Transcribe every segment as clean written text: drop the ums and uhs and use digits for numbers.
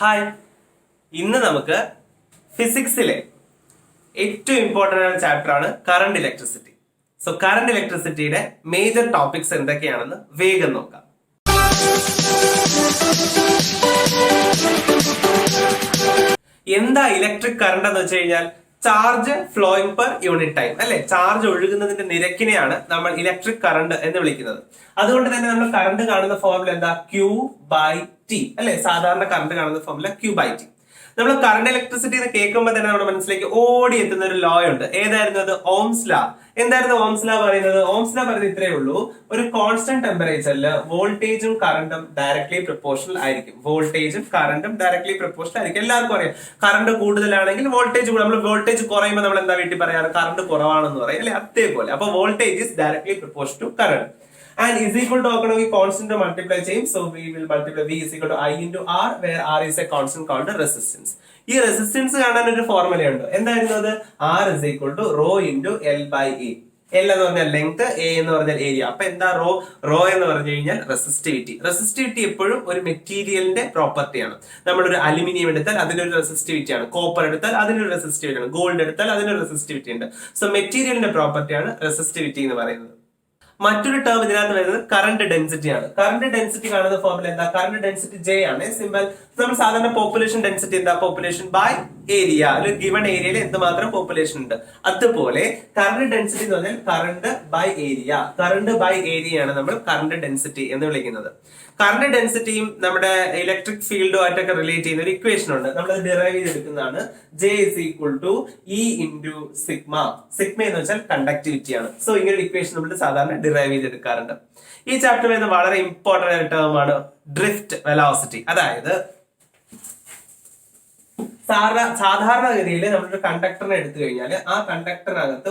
Hi, ഇന്ന് നമുക്ക് ഫിസിക്സിലെ ഏറ്റവും ഇമ്പോർട്ടന്റ് ആയ ചാപ്റ്റർ ആണ് കറണ്ട് ഇലക്ട്രിസിറ്റി. സോ കറണ്ട് ഇലക്ട്രിസിറ്റിയുടെ മേജർ ടോപ്പിക്സ് എന്തൊക്കെയാണെന്ന് വേഗം നോക്കാം. എന്താ ഇലക്ട്രിക് കറണ്ട് എന്ന് വെച്ച് കഴിഞ്ഞാൽ charge flowing per unit time അല്ലെ, ചാർജ് ഒഴുകുന്നതിന്റെ നിരക്കിനെയാണ് നമ്മൾ ഇലക്ട്രിക് കറണ്ട് എന്ന് വിളിക്കുന്നത്. അതുകൊണ്ട് തന്നെ നമ്മൾ കറണ്ട് കാണുന്ന ഫോർമുല എന്താ, Q ബൈ ടി അല്ലെ. സാധാരണ കറണ്ട് കാണുന്ന ഫോർമുല Q ബൈ ടി. നമ്മൾ കറണ്ട് ഇലക്ട്രിസിറ്റി എന്ന് കേൾക്കുമ്പോൾ തന്നെ നമ്മുടെ മനസ്സിലേക്ക് ഓടി എത്തുന്ന ഒരു ലോ ഉണ്ട്. ഏതായിരുന്നു അത്? ഓംസ് ലാ. എന്തായിരുന്നു ഓംസ് ലാ പറയുന്നത്? ഓംസ് ലാ പറയുന്നത് ഇത്രയേ ഉള്ളൂ, ഒരു കോൺസ്റ്റന്റ് ടെമ്പറേച്ചറിൽ വോൾട്ടേജും കറണ്ടും ഡയറക്ട്ലി പ്രൊപ്പോർഷണൽ ആയിരിക്കും. വോൾട്ടേജും കറണ്ടും ഡയറക്ട്ലി പ്രൊപ്പോർഷണൽ ആയിരിക്കും. എല്ലാവർക്കും അറിയാം, കറണ്ട് കൂടുതലാണെങ്കിൽ വോൾട്ടേജ് കൂടും. നമ്മൾ വോൾട്ടേജ് കുറയുമ്പോൾ നമ്മൾ എന്താ വീട്ടിൽ പറയാറ്? കറണ്ട് കുറവാണെന്ന് പറയും അല്ലെ, അതേപോലെ. അപ്പൊ voltage is directly proportional to current. And is equal to നോക്കണമെങ്കിൽ കോൺസ്റ്റന്റ് മൾട്ടിപ്ലൈ ചെയ്യും. So we will multiply V is equal to I into R, where R is a constant called resistance. ഈ resistance കാണാൻ ഒരു ഫോർമുലയുണ്ട്. എന്തായിരുന്നു അത്? R is equal to rho into L by A. L എന്ന് പറഞ്ഞാൽ length, A എന്ന് പറഞ്ഞാൽ area. അപ്പൊ എന്താ റോ എന്ന് പറഞ്ഞു കഴിഞ്ഞാൽ റെസിസ്റ്റിവിറ്റി. റെസിസ്റ്റിവിറ്റി എപ്പോഴും ഒരു മെറ്റീരിയലിന്റെ പ്രോപ്പർട്ടിയാണ്. നമ്മളൊരു അലുമിനിയം എടുത്താൽ അതിനൊരു റെസിസ്റ്റിവിറ്റി ആണ്, കോപ്പർ എടുത്താൽ അതിനൊരു റെസിസ്റ്റിവിറ്റി ആണ്, ഗോൾഡ് എടുത്താൽ അതിനൊരു റെസിസ്റ്റിവിറ്റി ഉണ്ട്. സോ മെറ്റീരിയലിന്റെ പ്രോപ്പർട്ടിയാണ് റെസിസ്റ്റിവിറ്റി എന്ന് പറയുന്നത്. മറ്റൊരു ടേം ഇതിനകത്ത് വരുന്നത് കറണ്ട് ഡെൻസിറ്റി ആണ്. കറണ്ട് ഡെൻസിറ്റി കാണുന്ന ഫോർമുല എന്താ? കറണ്ട് ഡെൻസിറ്റി J ആണ്. സിമ്പിൾ. നമ്മൾ സാധാരണ പോപ്പുലേഷൻ ഡെൻസിറ്റി എന്താ? Population by area. ഒരു ഗിവൺ ഏരിയയിൽ എന്തുമാത്രം പോപ്പുലേഷൻ ഉണ്ട്. അതുപോലെ കറണ്ട് ഡെൻസിറ്റി എന്ന് പറഞ്ഞാൽ current by area. Current by area ആണ് നമ്മൾ കറണ്ട് ഡെൻസിറ്റി എന്ന് വിളിക്കുന്നത്. കറണ്ട് ഡെൻസിറ്റിയും നമ്മുടെ ഇലക്ട്രിക് ഫീൽഡുമായിട്ടൊക്കെ റിലേറ്റ് ചെയ്യുന്ന ഒരു ഇക്വേഷൻ ഉണ്ട്. നമ്മൾ ഡിറൈവ് ചെയ്തെടുക്കുന്നതാണ്. J is equal to E into sigma. Sigma എന്ന് വെച്ചാൽ കണ്ടക്ടിവിറ്റി ആണ്. സോ ഇങ്ങനെ ഒരു ഇക്വേഷൻ നമ്മൾ സാധാരണ ഡിറൈവ് ചെയ്തെടുക്കാറുണ്ട്. ഈ ചാപ്റ്റർ വരുന്ന വളരെ ഇമ്പോർട്ടന്റ് ആയ ടേം ആണ് ഡ്രിഫ്റ്റ് വെലോസിറ്റി. അതായത് സാധാരണഗതിയിൽ നമ്മളൊരു കണ്ടക്ടറിനെ എടുത്തു കഴിഞ്ഞാൽ ആ കണ്ടക്ടറിനകത്ത്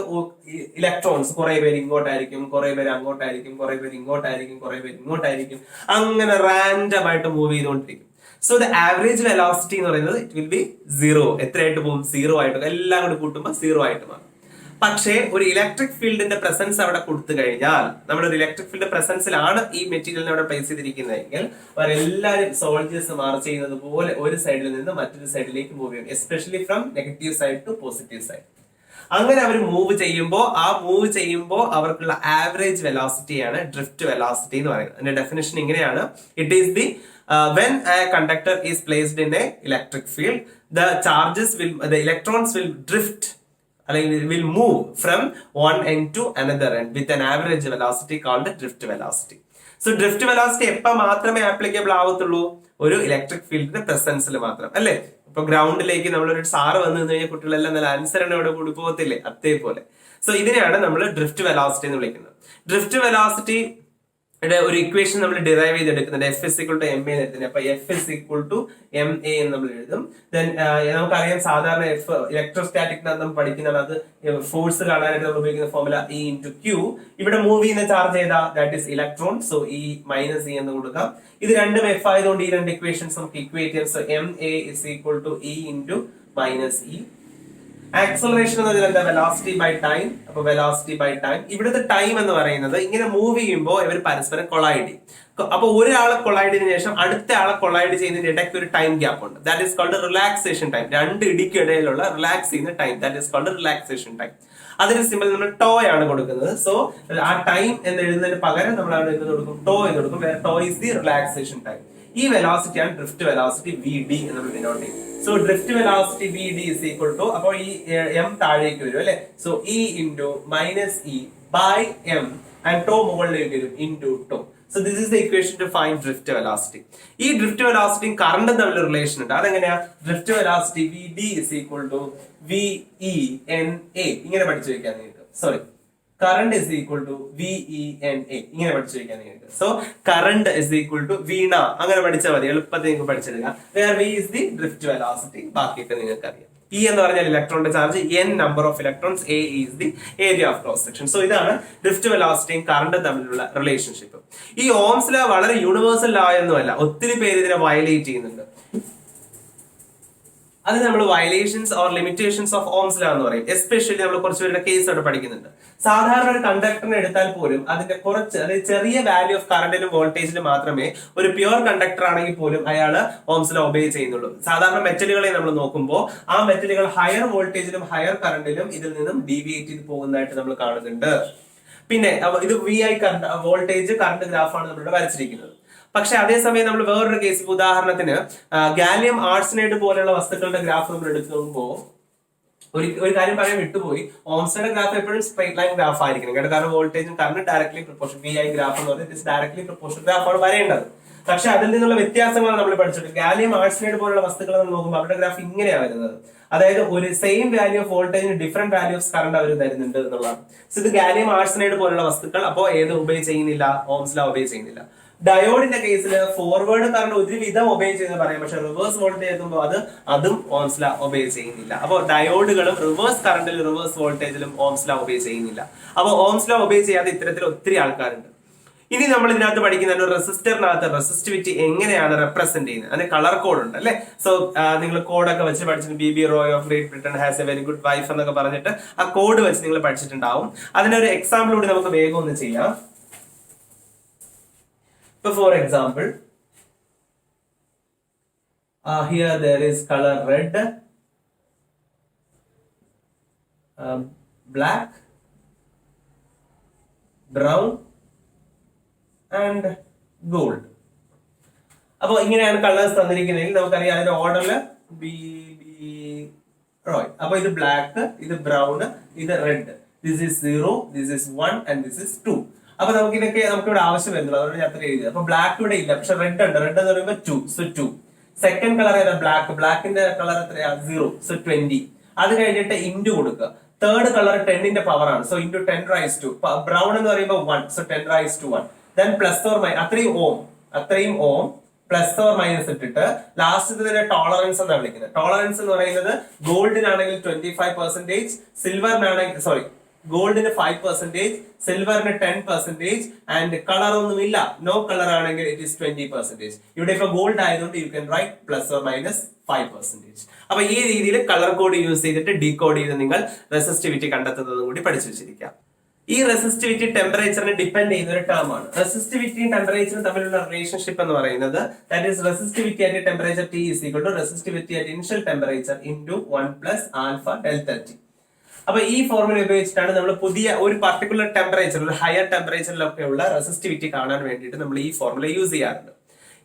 ഇലക്ട്രോൺസ് കുറെ പേര് ഇങ്ങോട്ടായിരിക്കും, കുറെ പേര് അങ്ങോട്ടായിരിക്കും, കുറെ പേര് ഇങ്ങോട്ടായിരിക്കും, കുറെ പേര് ഇങ്ങോട്ടായിരിക്കും, അങ്ങനെ റാൻഡം ആയിട്ട് മൂവ് ചെയ്തുകൊണ്ടിരിക്കും. സോ ദ ആവറേജ് വെലോസിറ്റി എന്ന് പറയുന്നത് ഇറ്റ് വിൽ ബി സീറോ. എത്രയായിട്ട് പോകും? സീറോ ആയിട്ട്. എല്ലാം കൂടി കൂട്ടുമ്പോൾ സീറോ ആയിട്ട് മാറും. പക്ഷേ ഒരു ഇലക്ട്രിക് ഫീൽഡിന്റെ പ്രസൻസ് അവിടെ കൊടുത്തു കഴിഞ്ഞാൽ, നമ്മളൊരു ഇലക്ട്രിക് ഫീൽഡ് പ്രസൻസിലാണ് ഈ മെറ്റീരിയലിനെ അവിടെ പ്ലേസ് ചെയ്തിരിക്കുന്നതെങ്കിൽ അവരെല്ലാവരും സോൾജേഴ്സ് മാർച്ച് ചെയ്യുന്നത് പോലെ ഒരു സൈഡിൽ നിന്ന് മറ്റൊരു സൈഡിലേക്ക് മൂവ് ചെയ്യും. Especially from negative side to positive side. അങ്ങനെ അവർ മൂവ് ചെയ്യുമ്പോൾ അവർക്കുള്ള ആവറേജ് വെലോസിറ്റിയാണ് ഡ്രിഫ്റ്റ് വെലോസിറ്റി എന്ന് പറയുന്നത്. അതിന്റെ ഡെഫിനിഷൻ ഇങ്ങനെയാണ്: it is the when a conductor is placed in a electric field, the electrons will drift, will move from one end to another end with an average velocity called drift velocity. So drift velocity എപ്പോൾ മാത്രമേ applicable ആവത്തുള്ളൂ? ഒരു electric ഫീൽഡിന്റെ പ്രസൻസിൽ മാത്രം അല്ലെ. ഇപ്പൊ ഗ്രൗണ്ടിലേക്ക് നമ്മളൊരു sir വന്നു കഴിഞ്ഞാൽ കുട്ടികളെല്ലാം നല്ല അനുസരണയോടെ കൂടി പോകത്തില്ലേ, അതേപോലെ. സോ ഇതിനെയാണ് നമ്മൾ ഡ്രിഫ്റ്റ് വെലോസിറ്റി എന്ന് വിളിക്കുന്നത്. ഡ്രിഫ്റ്റ് വെലോസിറ്റി ഒരു ഇക്വേഷൻ നമ്മൾ ഡിറൈവ് ചെയ്തെടുക്കുന്നുണ്ട്. F is equal to ma എന്ന് എഴുതുന്നത്. അപ്പൊ F is equal to ma എന്ന് നമ്മൾ എഴുതും. ദെൻ നമുക്കറിയാം സാധാരണ ഇലക്ട്രോസ്റ്റാറ്റിക് നമ്മൾ പഠിക്കുന്നതാണ്. അത് ഫോഴ്സ് കാണാനായിട്ട് നമ്മൾ ഉപയോഗിക്കുന്ന ഫോർമുല E into Q. ഇവിടെ മൂവ് ചെയ്യുന്ന ചാർജ് ഏതാ? That is electron. So E minus E എന്ന് കൊടുക്കാം. ഇത് രണ്ടും F ആയതുകൊണ്ട് ഈ രണ്ട് ഇക്വേഷൻസ് നമുക്ക് ഇക്വേറ്റ് ചെയ്യാം. So ma is equal to E into minus E. Acceleration എന്ന് പറയുന്നത് എന്താ? Velocity by time. അപ്പൊ വെലോസിറ്റി ബൈ ടൈം. ഇവിടുത്തെ ടൈം എന്ന് പറയുന്നത് ഇങ്ങനെ മൂവ് ചെയ്യുമ്പോൾ ഇവർ പരസ്പരം കൊളൈഡ് ചെയ്യും. അപ്പൊ ഒരാളെ കൊളൈഡ് ചെയ്തതിനു ശേഷം അടുത്ത ആളെ കൊളൈഡ് ചെയ്യുന്നതിന് ഇടയ്ക്ക് ഒരു ടൈം ഗ്യാപ്പ് ഉണ്ട്. That is called relaxation time. രണ്ട് ഇടിക്കിടയിലുള്ള റിലാക്സ് ചെയ്യുന്ന time, that is called relaxation time. അതിന് സിമ്പിൾ നമ്മൾ ടോ ആണ് കൊടുക്കുന്നത്. സോ ആ ടൈം എന്ന് എഴുതുന്നതിന് പകരം നമ്മൾ അവിടെ എന്ത് കൊടുക്കും? ടോ എന്ന് കൊടുക്കും. Tau is the relaxation time. ഈ വെലോസിറ്റിയാണ് ഡ്രിഫ്റ്റ് വെലോസിറ്റി VD എന്ന് നമ്മൾ ഡിനോട്ട് ചെയ്യും. So drift velocity VD is equal to, അപ്പോൾ ഈ m താഴേക്ക് വരും അല്ലെ. So E into minus E by m and tau മുകളിലേക്ക് വരും into tau. So this is the equation to find drift velocity. ഈ ഡ്രിഫ്റ്റ് വെലോസിറ്റിയും കറണ്ടും തമ്മിൽ റിലേഷൻ ഉണ്ട്. അതെങ്ങനെയാ? Drift velocity VD is equal to VENA. ഇങ്ങനെ പഠിച്ചു വെക്കാൻ നിങ്ങൾക്ക്. Sorry, current is equal to VENA. ഇങ്ങനെ പഠിച്ചു വെക്കാൻ നിങ്ങൾക്ക്. So current is equal to Veena, അങ്ങനെ പഠിച്ചാൽ മതി, എളുപ്പത്തിൽ നിങ്ങൾക്ക് പഠിച്ചെടുക്കാം. Where V is the drift velocity. ബാക്കിയൊക്കെ നിങ്ങൾക്ക് അറിയാം. E എന്ന് പറഞ്ഞാൽ ഇലക്ട്രോണിന്റെ charge, N number of electrons, A is the area of cross section. So ഇതാണ് ഡ്രിഫ്റ്റ് വെലോസിറ്റിയും കറണ്ടും തമ്മിലുള്ള റിലേഷൻഷിപ്പ്. ഈ ഓംസ് ലോ വളരെ യൂണിവേഴ്സൽ ലോ ഒന്നുമല്ല, ഒത്തിരി പേര് ഇതിനെ വയലേറ്റ് ചെയ്യുന്നുണ്ട്. അത് നമ്മൾ violations or limitations of Ohm's law എന്ന് പറയും. എസ്പെഷ്യലി നമ്മൾ കുറച്ചുപേരുടെ കേസ് അവിടെ പഠിക്കുന്നുണ്ട്. സാധാരണ ഒരു കണ്ടക്ടറിനെ എടുത്താൽ പോലും അതിന്റെ കുറച്ച്, അതായത് ചെറിയ വാല്യൂ ഓഫ് കറണ്ടിലും വോൾട്ടേജിലും മാത്രമേ ഒരു പ്യുവർ കണ്ടക്ടർ ആണെങ്കിൽ പോലും അയാൾ ഓംസ് ലോ ഒബേ ചെയ്യുന്നുള്ളൂ. സാധാരണ മെറ്റലുകളെ നമ്മൾ നോക്കുമ്പോൾ ആ മെറ്റലുകൾ ഹയർ വോൾട്ടേജിലും ഹയർ കറണ്ടിലും ഇതിൽ നിന്നും ഡീവിയേറ്റ് ചെയ്ത് പോകുന്നതായിട്ട് നമ്മൾ കാണുന്നുണ്ട്. പിന്നെ ഇത് VI കറണ്ട് വോൾട്ടേജ് കറണ്ട് ഗ്രാഫാണ് നമ്മളിവിടെ വരച്ചിരിക്കുന്നത്. പക്ഷെ അതേസമയം നമ്മൾ വേറൊരു കേസ്, ഉദാഹരണത്തിന് ഗാലിയം ആർസനൈഡ് പോലെയുള്ള വസ്തുക്കളുടെ ഗ്രാഫ് നമ്മൾ എടുക്കുമ്പോൾ ഒരു കാര്യം പറയാൻ വിട്ടുപോയി. ഓംസിന്റെ ഗ്രാഫ് എപ്പോഴും സ്ട്രൈറ്റ് ലൈൻ ഗ്രാഫ് ആയിരിക്കണം കേട്ടോ. കാരണം വോൾട്ടേജും current directly proportion, VI graph എന്ന് പറയുന്നത് ഡയറക്ട്ലി പ്രൊപ്പോർഷൻ ഗ്രാഫാണ് വരേണ്ടത്. പക്ഷെ അതിൽ നിന്നുള്ള വ്യത്യാസങ്ങളാണ് നമ്മൾ പഠിച്ചിട്ട്. ഗാലിയം ആർസനൈഡ് പോലുള്ള വസ്തുക്കൾ നമ്മൾ നോക്കുമ്പോൾ അവരുടെ ഗ്രാഫ് ഇങ്ങനെയാണ് വരുന്നത്. അതായത് ഒരു സെയിം വാല്യൂ ഓഫ് വോൾട്ടേജിന് ഡിഫറെന്റ് വാല്യൂ ഓഫ് കറണ്ട് അവർ തരുന്നുണ്ട് എന്നുള്ളതാണ്. ഇത് ഗാലിയം ആർസനൈഡ് പോലുള്ള വസ്തുക്കൾ. അപ്പോൾ ഏത് ഒബേ ചെയ്യുന്നില്ല? ഓംസ് ലോ ഒബേ ചെയ്യുന്നില്ല. ഡയോഡിന്റെ കേസിൽ ഫോർവേഡ് കറണ്ട് ഒരുവിധം ഒബേ ചെയ്യുന്ന പറയാം, പക്ഷെ റിവേഴ്സ് വോൾട്ടേജ് എത്തുമ്പോൾ അതും ഓംസ് ലോ ഒബേ ചെയ്യുന്നില്ല. അപ്പോൾ ഡയോഡുകളും റിവേഴ്സ് കറണ്ടിലും റിവേഴ്സ് വോൾട്ടേജിലും ഓംസ് ലോ ഒബേ ചെയ്യുന്നില്ല. അപ്പോൾ ഓംസ് ലോ ഒബേ ചെയ്യാതെ ഇത്തരത്തിൽ ഒത്തിരി ആൾക്കാരുണ്ട്. ഇനി നമ്മൾ ഇതിനകത്ത് പഠിക്കുന്ന ഒരു റെസിസ്റ്ററിനകത്ത് റെസിസ്റ്റിവിറ്റി എങ്ങനെയാണ് റെപ്രസെന്റ് ചെയ്യുന്നത്, അതിന് കളർ കോഡ് ഉണ്ട് അല്ലെ. സോ നിങ്ങൾ കോഡൊക്കെ വെച്ച് പഠിച്ചിട്ട് BB Roy of great Britain has A very good wife എന്നൊക്കെ പറഞ്ഞിട്ട് ആ കോഡ് വെച്ച് നിങ്ങൾ പഠിച്ചിട്ടുണ്ടാവും. അതിനൊരു എക്സാമ്പിൾ കൂടി നമുക്ക് വേഗം ഒന്ന് ചെയ്യാം. So for example, here there is color red, black, brown and gold. അപ്പോൾ ഇങ്ങനെയാണ് കളേഴ്സ് തന്നിരിക്കുന്നതെങ്കിൽ നമുക്കറിയാം അതിന്റെ ഓർഡറിൽ BB റോയ്. അപ്പൊ ഇത് ബ്ലാക്ക്, ഇത് ബ്രൗൺ, ഇത് red. This is 0, this is 1 and this is 2. അപ്പൊ നമുക്ക് ഇതൊക്കെ ഇവിടെ ആവശ്യം വരുന്നുള്ളൂ, അതുകൊണ്ട് ഞാൻ അത്ര എഴുതി. അപ്പൊ ബ്ലാക്ക് ഇവിടെ ഇല്ല, പക്ഷെ റെഡ് ഉണ്ട്. റെഡ് എന്ന് പറയുമ്പോൾ 2, സോ 2. സെക്കൻഡ് കളർ ഏതാ? ബ്ലാക്ക്. ബ്ലാക്കിന്റെ കളർ എത്രയാ? 0, സോ 20. അത് കഴിഞ്ഞിട്ട് ഇൻറ്റു കൊടുക്കുക. തേർഡ് കളർ 10ന്റെ പവർ ആണ്, so into 10 raise to. Brown എന്ന് പറയുമ്പോൾ 1, so 10 raise to 1. Then plus or minus അത്രയും ഓം പ്ലസ് ഓർ മൈനസ് ഇട്ടിട്ട് ലാസ്റ്റ് ഇതിന്റെ ടോളറൻസ് എന്നാണ് വിളിക്കുന്നത്. ടോളറൻസ് എന്ന് പറയുന്നത് ഗോൾഡിനാണെങ്കിൽ 25%, സിൽവറിനാണെങ്കിൽ ഗോൾഡിന് 5%, സിൽവറിന് 10% ആൻഡ് കളർ ഒന്നുമില്ല, നോ കളർ ആണെങ്കിൽ ഇറ്റ് ഈസ് 20%. ഇവിടെ ഇപ്പൊ ഗോൾഡ് ആയതുകൊണ്ട് U can right plus or minus 5%. അപ്പൊ ഈ രീതിയിൽ കളർ കോഡ് യൂസ് ചെയ്തിട്ട് ഡീകോഡ് ചെയ്ത് നിങ്ങൾ റെസിസ്റ്റിവിറ്റി കണ്ടെത്തുന്നതും കൂടി പഠിച്ചു വെച്ചിരിക്കാം. ഈ റെസിസ്റ്റിവിറ്റി ടെമ്പറേച്ചറിനെ ഡിപ്പെൻഡ് ചെയ്യുന്ന ഒരു ടേം ആണ്. റെസിസ്റ്റിവിറ്റിയും ടെമ്പറേച്ചറും തമ്മിലുള്ള റിലേഷൻഷിപ്പ് എന്ന് പറയുന്നത് that is resistivity at temperature T is equal to resistivity at initial temperature into 1 plus alpha delta T. അപ്പൊ ഈ ഫോർമുല ഉപയോഗിച്ചിട്ടാണ് നമ്മൾ പുതിയ ഒരു പർട്ടിക്കുലർ ടെമ്പറേച്ചർ, ഒരു ഹയർ ടെമ്പറേച്ചറിലൊക്കെ ഉള്ള റെസിസ്റ്റിവിറ്റി കാണാൻ വേണ്ടിയിട്ട് നമ്മൾ ഈ ഫോർമുല യൂസ് ചെയ്യാറുണ്ട്.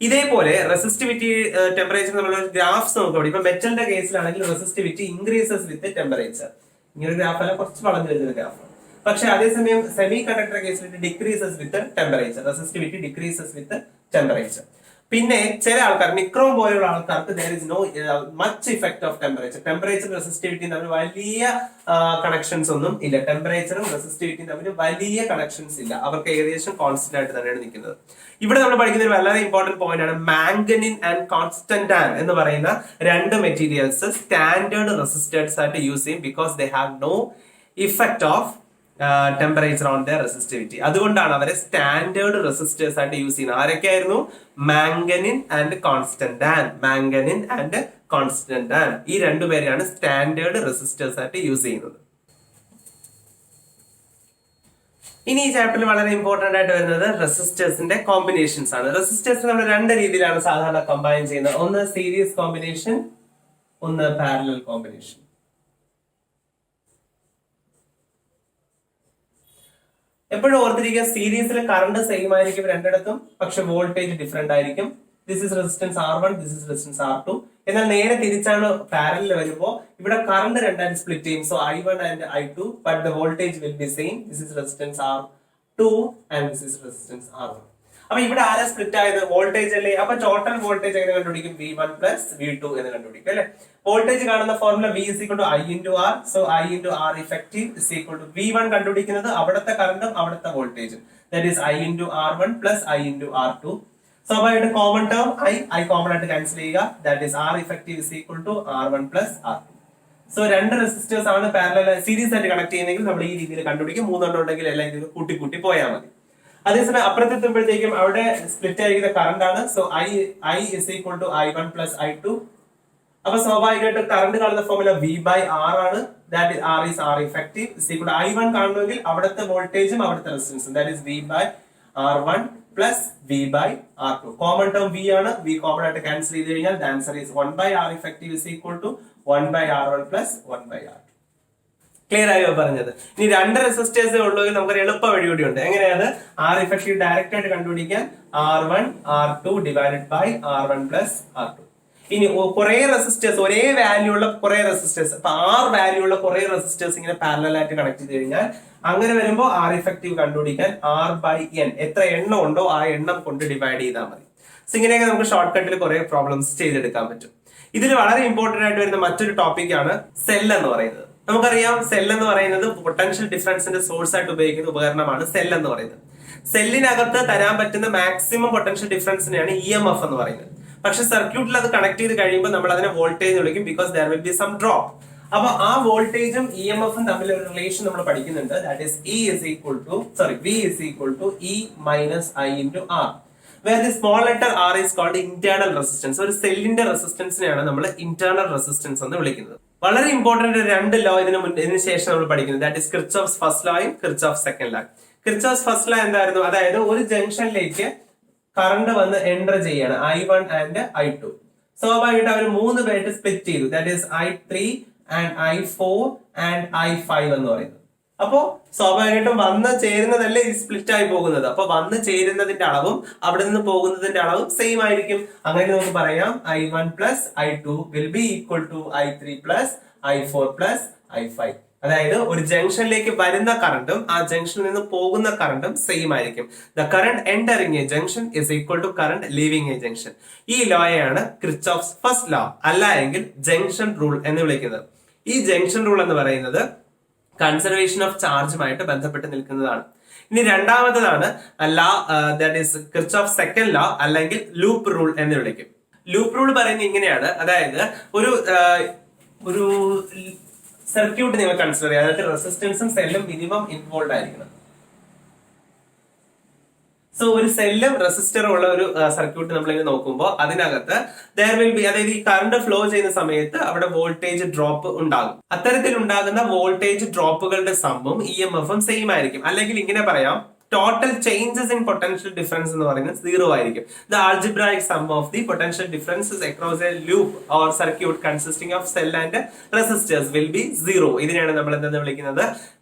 ഇതേപോലെ റെസിസ്റ്റിവിറ്റി ടെമ്പറേച്ചർ നമ്മൾ ഗ്രാഫ്സ് നോക്കാം. ഇപ്പൊ മെറ്റലിന്റെ കേസിലാണെങ്കിൽ റെസിസ്റ്റിവിറ്റി ഇൻക്രീസസ് വിത്ത് ടെമ്പറേച്ചർ. ഇങ്ങനെ ഒരു ഗ്രാഫ് അല്ല, കുറച്ച് വളഞ്ഞു വരുന്ന ഗ്രാഫ്. പക്ഷെ അതേസമയം സെമി കണ്ടക്ടർ കേസിൽ decreases with temperature. Resistivity decreases with temperature. പിന്നെ ചില ആൾക്കാർ, നിക്രോം പോലെയുള്ള ആൾക്കാർക്ക് there is no much effect of temperature. Temperature resistivity തമ്മിൽ വലിയ കണക്ഷൻസ് ഒന്നും ഇല്ല. ടെമ്പറേച്ചറും റെസിസ്റ്റിവിറ്റിയും തമ്മിൽ വലിയ കണക്ഷൻസ് ഇല്ല. അവർക്ക് ഏകദേശം കോൺസ്റ്റന്റ് ആയിട്ട് തന്നെയാണ് നിൽക്കുന്നത്. ഇവിടെ നമ്മൾ പഠിക്കുന്ന ഒരു വളരെ ഇമ്പോർട്ടന്റ് പോയിന്റ് ആണ് മാംഗനിൻ ആൻഡ് കോൺസ്റ്റന്റാൻ എന്ന് പറയുന്ന രണ്ട് മെറ്റീരിയൽസ് സ്റ്റാൻഡേർഡ് റെസിസ്റ്റേഴ്സ് ആയിട്ട് യൂസ് ചെയ്യും. Because they have no effect of temperature on their resistivity. അതുകൊണ്ടാണ് അവരെ സ്റ്റാൻഡേർഡ് റെസിസ്റ്റേഴ്സ് ആയിട്ട് യൂസ് ചെയ്യുന്നത്. ആരൊക്കെയായിരുന്നു? മാംഗനിൻ ആൻഡ് കോൺസ്റ്റന്റാൻ. മാംഗനിൻ ആൻഡ് കോൺസ്റ്റന്റാൻ ഈ രണ്ടുപേരെയാണ് സ്റ്റാൻഡേർഡ് റെസിസ്റ്റേഴ്സ് ആയിട്ട് യൂസ് ചെയ്യുന്നത്. ഇനി ഈ ചാപ്റ്ററിൽ വളരെ ഇമ്പോർട്ടന്റ് ആയിട്ട് വരുന്നത് റെസിസ്റ്റേഴ്സിന്റെ കോമ്പിനേഷൻസ് ആണ്. റെസിസ്റ്റേഴ്സ് നമ്മൾ രണ്ട് രീതിയിലാണ് സാധാരണ കമ്പൈൻ ചെയ്യുന്നത്. ഒന്ന് സീരീസ് കോമ്പിനേഷൻ, ഒന്ന് പാരലൽ കോമ്പിനേഷൻ. എപ്പോഴും ഓർത്തിരിക്കുക, സീരീസിൽ കറണ്ട് സെയിം ആയിരിക്കും രണ്ടിടത്തും, പക്ഷെ വോൾട്ടേജ് ഡിഫറെന്റ് ആയിരിക്കും. This is resistance R1, this is resistance R2. എന്നാൽ നേരെ തിരിച്ചാണ് പാരലൽ വരുമ്പോൾ ഇവിടെ കറണ്ട് രണ്ടായിട്ട് സ്പ്ലിറ്റ് ചെയ്യും. So I1 and I2, but the voltage will be same. This is resistance R2 and this is resistance R1. അപ്പൊ ഇവിടെ ആരാ സ്പ്ലിറ്റ് ആയത്? വോൾട്ടേജ് അല്ലേ. അപ്പൊ ടോട്ടൽ വോൾട്ടേജ് എങ്ങനെ കണ്ടുപിടിക്കും? V1 പ്ലസ് V2 എന്ന് കണ്ടുപിടിക്കും അല്ലെ. വോൾട്ടേജ് കാണുന്ന formula V is equal to I into R. So I into R effective is equal to V1 കണ്ടുപിടിക്കുന്നത് അവിടുത്തെ കറണ്ടും അവിടുത്തെ വോൾട്ടേജും. That is I into R1 plus I into R2. സ്വാഭാവികമായിട്ട് കോമൺ ടേം I കോമൺ ആയിട്ട് cancel ചെയ്യുക. That is R effective is equal to R1 plus R2. So രണ്ട് resistors ആണ് പാരലൽ സീരീസ് ആയിട്ട് കണക്ട് ചെയ്യുന്നെങ്കിൽ നമ്മൾ ഈ രീതിയിൽ കണ്ടുപിടിക്കും. മൂന്നെണ്ണം ഉണ്ടെങ്കിൽ എല്ലാം ഇതിൽ കൂട്ടി പോയാൽ മതി. അതേസമയം അപ്പുറത്തെത്തുമ്പോഴത്തേക്കും അവിടെ സ്പ്ലിറ്റ് ആയിരിക്കുന്ന കറണ്ട് ആണ്. So I is equal to I1 plus I2. അപ്പൊ സ്വാഭാവികമായിട്ട് കറണ്ട് കാണുന്ന ഫോർമുല V by R ആണ്. That R is R effective is equal to I1 കാണണമെങ്കിൽ അവിടുത്തെ വോൾട്ടേജും അവിടുത്തെ റെസിസ്റ്റൻസും that is V by R1 plus V by R2. Common term V ആണ്. V കോമൺ ആയിട്ട് ക്യാൻസൽ ചെയ്ത് കഴിഞ്ഞാൽ the answer is 1 by R effective is equal to 1 by R1 plus 1 by R2. Clear ആയോ പറഞ്ഞത്? ഇനി രണ്ട് റെസിസ്റ്റേഴ്സ് ഉള്ളെങ്കിൽ നമുക്കൊരു എളുപ്പ വഴി കൂടി ഉണ്ട്. എങ്ങനെയാണ് R effective ഡയറക്റ്റ് ആയിട്ട് കണ്ടുപിടിക്കാൻ? R1 R2 divided by R1 plus R2. ഇനി കുറെ റെസിസ്റ്റേഴ്സ്, ഒരേ വാല്യൂ ഉള്ള കുറെ റെസിസ്റ്റേഴ്സ്, അപ്പൊ R വാല്യൂ ഉള്ള കുറെ റെസിസ്റ്റേഴ്സ് ഇങ്ങനെ പാരലൽ ആയിട്ട് കണക്ട് ചെയ്ത് കഴിഞ്ഞാൽ അങ്ങനെ വരുമ്പോൾ R effective കണ്ടുപിടിക്കാൻ R by N എത്ര എണ്ണം ഉണ്ടോ ആ എണ്ണം കൊണ്ട് ഡിവൈഡ് ചെയ്താൽ മതി. സോ ഇങ്ങനെയൊക്കെ നമുക്ക് ഷോർട്ട് കട്ടിൽ കുറെ പ്രോബ്ലംസ് ചെയ്തെടുക്കാൻ പറ്റും. ഇതിൽ വളരെ ഇമ്പോർട്ടന്റ് ആയിട്ട് വരുന്ന മറ്റൊരു ടോപ്പിക് ആണ് സെൽ എന്ന് പറയുന്നത്. നമുക്കറിയാം സെൽ എന്ന് പറയുന്നത് പൊട്ടൻഷ്യൽ ഡിഫറൻസിന്റെ സോഴ്സ് ആയിട്ട് ഉപയോഗിക്കുന്ന ഉപകരണമാണ് സെൽ എന്ന് പറയുന്നത്. സെല്ലിനകത്ത് തരാൻ പറ്റുന്ന മാക്സിമം പൊട്ടൻഷ്യൽ ഡിഫറൻസിനെയാണ് EMF എന്ന് പറയുന്നത്. പക്ഷെ സർക്യൂട്ടിൽ അത് കണക്ട് ചെയ്ത് കഴിയുമ്പോൾ നമ്മൾ അതിനെ വോൾട്ടേജ് വിളിക്കും, because there will be some drop. അപ്പൊ ആ വോൾട്ടേജും EMF തമ്മിൽ ഒരു റിലേഷൻ നമ്മൾ പഠിക്കുന്നുണ്ട്. That is V is equal to E minus I into R. Where the small letter R is called internal resistance. ഒരു സെല്ലിന്റെ റെസിസ്റ്റൻസിനെയാണ് നമ്മൾ ഇന്റേണൽ റെസിസ്റ്റൻസ് എന്ന് വിളിക്കുന്നത്. വളരെ ഇമ്പോർട്ടന്റ് രണ്ട് ലോ ഇതിന് ശേഷം നമ്മൾ പഠിക്കുന്നത്. ദാറ്റ് ഈസ് കിർച്ചോഫ്സ് ഫസ്റ്റ് ലോയും Kirchhoff's second law. Kirchhoff's first law എന്തായിരുന്നു? അതായത് ഒരു ജംഗ്ഷനിലേക്ക് കറണ്ട് വന്ന് എൻറ്റർ ചെയ്യാണ് I1 ആൻഡ് I2. സ്വാഭാവികമായിട്ട് അവർ മൂന്ന് പേരായിട്ട് സ്പ്ലിറ്റ് ചെയ്തു. That is I3 and I4 and I5 എന്ന് പറയുന്നത്. അപ്പോ സ്വാഭാവികമായിട്ടും വന്ന് ചേരുന്നതല്ലേ ഈ സ്പ്ലിറ്റ് ആയി പോകുന്നത്. അപ്പൊ വന്ന് ചേരുന്നതിന്റെ അളവും അവിടെ നിന്ന് പോകുന്നതിന്റെ അളവും സെയിം ആയിരിക്കും. അങ്ങനെ നമുക്ക് പറയാം I1 plus I2 will be equal to I3 plus I4 plus I5. അതായത് ഒരു ജംഗ്ഷനിലേക്ക് വരുന്ന കറണ്ടും ആ ജംഗ്ഷനിൽ നിന്ന് പോകുന്ന കറണ്ടും സെയിം ആയിരിക്കും. The current entering a junction is equal to current leaving a junction. ഈ ലോയാണ് ക്രിച്ചോഫ്സ് ഫസ്റ്റ് ലോ, അല്ല എങ്കിൽ ജംഗ്ഷൻ റൂൾ എന്ന് വിളിക്കുന്നത്. ഈ ജംഗ്ഷൻ റൂൾ എന്ന് പറയുന്നത് കൺസർവേഷൻ ഓഫ് ചാർജുമായിട്ട് ബന്ധപ്പെട്ട് നിൽക്കുന്നതാണ്. ഇനി രണ്ടാമത്തതാണ് law, that is Kirchhoff second law അല്ലെങ്കിൽ ലൂപ്പ് റൂൾ എന്ന് വിളിക്കും. ലൂപ്പ് റൂൾ പറയുന്നത് ഇങ്ങനെയാണ്. അതായത് ഒരു സർക്യൂട്ട് നിങ്ങൾ കൺസിഡർ ചെയ്യുക. അതായത് റെസിസ്റ്റൻസും സെല്ലും മിനിമം ഇൻവോൾവ് ആയിരിക്കണം. സോ ഒരു സെല്ലും റെസിസ്റ്ററും ഉള്ള ഒരു സർക്യൂട്ട് നമ്മൾ ഇങ്ങനെ നോക്കുമ്പോൾ അതിനകത്ത് ദർ വിൽ ബി, അതായത് ഈ കറണ്ട് ഫ്ലോ ചെയ്യുന്ന സമയത്ത് അവിടെ വോൾട്ടേജ് ഡ്രോപ്പ് ഉണ്ടാകും. അത്തരത്തിൽ ഉണ്ടാകുന്ന വോൾട്ടേജ് ഡ്രോപ്പുകളുടെ സമ്മും EMFും സെയിം ആയിരിക്കും. അല്ലെങ്കിൽ ഇങ്ങനെ പറയാം, total changes in potential difference എന്ന് പറയുന്നത് 0 ആയിരിക്കും. The algebraic sum of the potential differences across a loop or circuit consisting of cell and resistors will be 0. ഇതിനെയാണ് നമ്മൾ എന്തെന്ന് വിളിക്കുന്നത്?